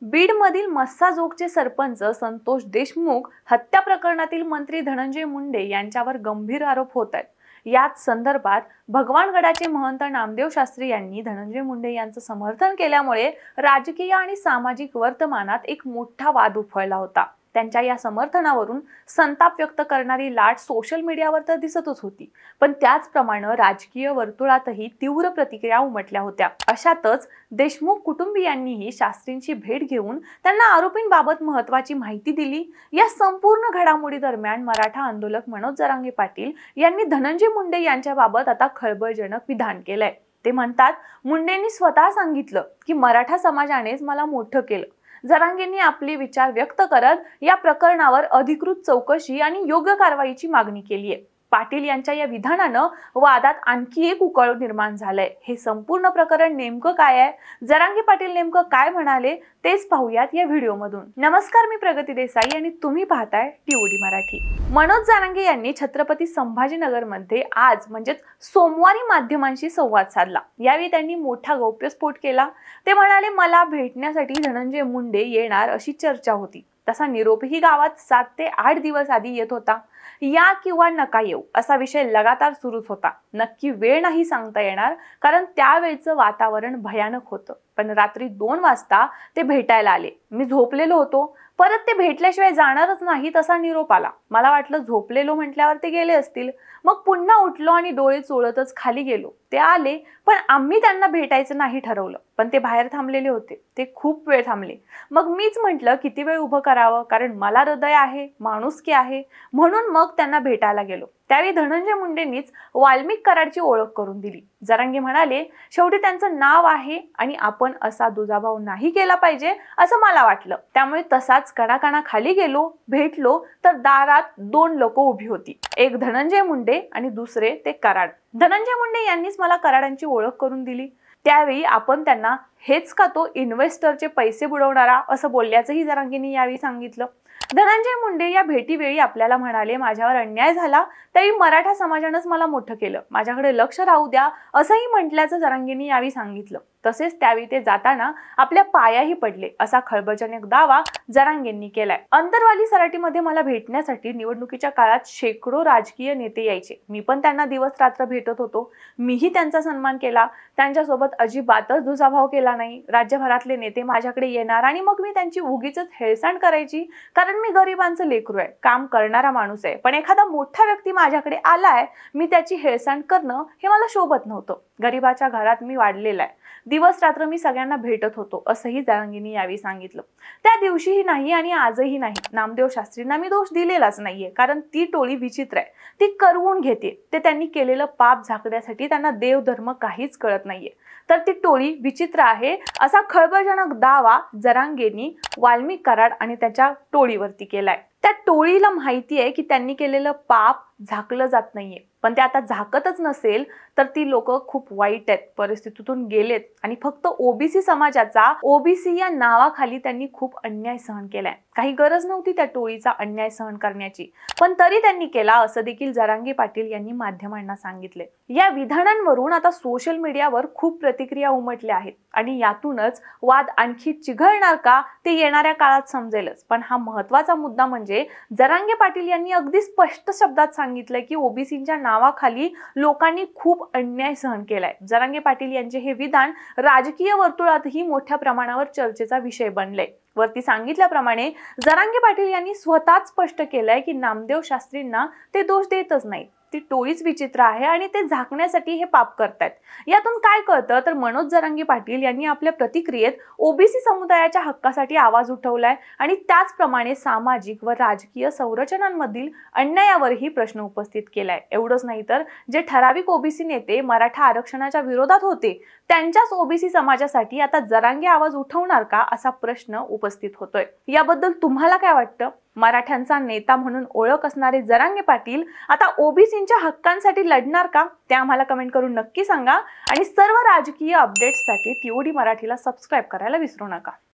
बीडमधील मस्साजोगचे सरपंच संतोष देशमुख हत्या प्रकरणातील मंत्री धनंजय मुंडे यांच्यावर गंभीर आरोप होत आहेत। याच संदर्भात भगवानगडाचे महंत नामदेव शास्त्री यांनी धनंजय मुंडे यांचं समर्थन केल्यामुळे राजकीय आणि सामाजिक वर्तमानात एक मोठा वाद उफाळला होता। त्यांच्या या समर्थनावरून संताप व्यक्त करणारी लाट सोशल मीडियावर तर दिसतच होती, पण त्याचप्रमाणे राजकीय वर्तुळातही तीव्र प्रतिक्रिया उमटल्या होत्या। अशातच देशमुख कुटुंबीयांनीही शास्त्रींची भेट घेऊन त्यांना आरोपींबाबत महत्त्वाची माहिती दिली। या संपूर्ण घडामोडी दरम्यान मराठा आंदोलक मनोज जरांगे पाटील यांनी धनंजय मुंडे यांच्याबाबत आता खळबळजनक विधान केलंय। ते म्हणतात, मुंडेंनी स्वतः सांगितलं की मराठा समाजानेच मला मोठं केलं। जरांगेंनी आपले विचार व्यक्त करत या प्रकरणावर अधिकृत चौकशी आणि योग्य कारवाईची मागणी केली आहे। पाटील यांच्या या विधानानं वादात आणखी एक उकळ निर्माण झालंय। हे संपूर्ण प्रकरण नेमकं काय आहे, जरांगे पाटील नेमकं काय म्हणाले, तेच पाहूयात या व्हिडिओमधून। नमस्कार, मी प्रगती देसाई आणि तुम्ही पाहताय टीओडी मराठी। मनोज जरांगे यांनी छत्रपती संभाजीनगरमध्ये आज म्हणजे सोमवारी माध्यमांशी संवाद साधला। यावेळी त्यांनी मोठा गौप्यस्फोट केला। ते म्हणाले, मला भेटण्यासाठी धनंजय मुंडे येणार अशी चर्चा होती। तसा निरोपही गावात 7 ते 8 दिवस आधी येत होता। या किंवा नका येऊ असा विषय लगातार सुरूच होता। नक्की वेळ नाही सांगता येणार, कारण त्यावेळचं वातावरण भयानक होतं। पण रात्री 2 वाजता ते भेटायला आले। मी झोपलेलो होतो। परत ते भेटल्याशिवाय जाणारच नाही तसा निरोप आला। मला वाटलं झोपलेलो म्हटल्यावर ते गेले असतील। मग पुन्हा उठलो आणि डोळे चोळतच खाली गेलो। ते आले, पण आम्ही त्यांना भेटायचं नाही ठरवलं। पण ते बाहेर थांबलेले होते। ते खूप वेळ थांबले। मग मीच म्हटलं किती वेळ उभं करावं, कारण मला हृदय आहे, माणुसकी आहे, म्हणून मग त्यांना भेटायला गेलो। त्यावेळी धनंजय मुंडेंनीच वाल्मिक कराडची ओळख करून दिली। जरांगे म्हणाले, शेवटी त्यांचं नाव आहे आणि आपण असा दुजाभाव नाही केला पाहिजे असं मला वाटलं। त्यामुळे तसाच कणाकणा खाली गेलो। भेटलो तर दारात 2 लोक उभी होती, एक धनंजय मुंडे आणि दुसरे ते कराड। धनंजय मुंडे यांनीच मला कराडांची ओळख करून दिली। त्यावेळी आपण त्यांना हेच का तो इन्व्हेस्टरचे पैसे बुडवणारा असं बोलल्याचंही जरांगेंनी यावेळी सांगितलं। धनंजय मुंडे या भेटीवेळी आपल्याला म्हणाले, माझ्यावर अन्याय झाला तरी मराठा समाजानंच मला मोठं केलं, माझ्याकडे लक्ष राहू द्या असंही म्हटल्याचं जरांगेंनी यावेळी सांगितलं। तसेच त्यावेळी ते जाताना आपल्या पायाही पडले असा खळबळजनक दावा जरांगेंनी केलाय। अंतरवाली सराटीमध्ये मला भेटण्यासाठी निवडणुकीच्या काळात शेकडो राजकीय नेते यायचे। मी पण त्यांना दिवस रात्र भेटत होतो। मीही त्यांचा सन्मान केला। त्यांच्यासोबत अजिबातच दुजाभाव केला नाही। राज्यभरातले नेते माझ्याकडे येणार आणि मग मी त्यांची उगीच हेळसांड करायची, कारण मी गरिबांचं लेकरू आहे, काम करणारा माणूस आहे। पण एखादा मोठा व्यक्ती माझ्याकडे आलाय, मी त्याची हेळसांड करणं हे मला शोभत नव्हतं। गरिबाच्या घरात मी वाढलेला आहे। दिवस रात्र मी सगळ्यांना भेटत होतो असंही जरांगेंनी यावेळी सांगितलं। त्या दिवशीही नाही आणि आजही नाही, नामदेव शास्त्रींना मी दोष दिलेलाच नाहीये, कारण ती टोळी विचित्र आहे। ती करवून घेते। ते त्यांनी केलेलं पाप झाकण्यासाठी त्यांना देवधर्म काहीच कळत नाहीये, तर ती टोळी विचित्र आहे असा खळबळजनक दावा जरांगेंनी वाल्मिक कराड आणि त्याच्या टोळीवरती केलाय। त्या टोळीला माहिती आहे की त्यांनी केलेलं पाप झाकलं जात नाहीये, पण ते आता झाकतच नसेल तर ती लोक खूप वाईट आहेत, परिस्थितीतून गेलेत आणि फक्त ओबीसी समाजाचा ओबीसी या नावाखाली त्यांनी खूप अन्याय सहन केलाय। काही गरज नव्हती त्या टोळीचा अन्याय सहन करण्याची, पण तरी त्यांनी केला असं देखील जरांगे पाटील यांनी माध्यमांना सांगितले। या विधानांवरून आता सोशल मीडियावर खूप प्रतिक्रिया उमटल्या आहेत आणि यातूनच वाद आणखी चिघळणार का ते येणाऱ्या काळात समजेलच। पण हा महत्त्वाचा मुद्दा म्हणजे जरांगे पाटील यांनी अगदी स्पष्ट शब्दात सांगितलंय की ओबीसीच्या नावाखाली लोकांनी खूप अन्याय सहन केलाय। जरांगे पाटील यांचे हे विधान राजकीय वर्तुळातही मोठ्या प्रमाणावर चर्चेचा विषय बनले। वरती सांगितल्याप्रमाणे जरांगे पाटील यांनी स्वतःच स्पष्ट केलंय की नामदेव शास्त्रींना ते दोष देतच नाहीत, ती टोळीच विचित्र आहे आणि ते झाकण्यासाठी हे पाप करतात। यातून काय कळतं तर मनोज जरांगे पाटील यांनी आपल्या प्रतिक्रियेत ओबीसी समुदायाच्या हक्कासाठी आवाज उठवलाय आणि त्याचप्रमाणे सामाजिक व राजकीय संरचनांमधील अन्यायावरही प्रश्न उपस्थित केलाय। एवढंच नाही तर जे ठराविक ओबीसी नेते मराठा आरक्षणाच्या विरोधात होते, त्यांच्याच ओबीसी समाजासाठी आता जरांगे आवाज उठवणार का असा प्रश्न उपस्थित होतोय। याबद्दल तुम्हाला काय वाटतं? मराठ्यांचा नेता म्हणून ओळख असणारे जरांगे पाटील आता ओबीसींच्या हक्कांसाठी लढणार का? ते आम्हाला कमेंट करून नक्की सांगा आणि सर्व राजकीय अपडेट्ससाठी टीओडी मराठीला सबस्क्राइब करायला विसरू नका।